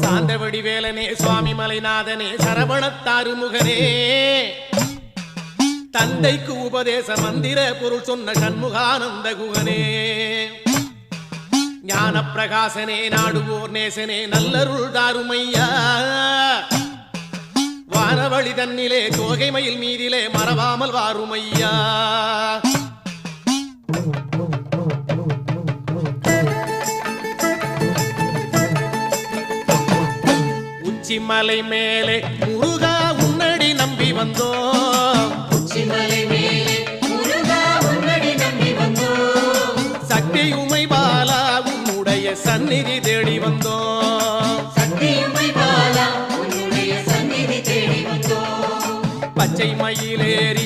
சாந்தவடி வேலனே சுவாமி மலைநாதனே சரவணத்தாறு முகனே தந்தைக்கு உபதேச மந்திர பொருள் சொன்ன சண்முகானந்த குகனே ஞான பிரகாசனே நாடுவோர் நேசனே நல்லருள் தாருமையா வானவழி தன்னிலே தோகை மயில் மீதிலே மறவாமல் வாருமையா உச்சிமலை மேலே முருகா உன்னடி நம்பி வந்தோம் சக்தி உமை பாலா உன்னுடைய சந்நிதி தேடி வந்தோம் பச்சை மயிலேறி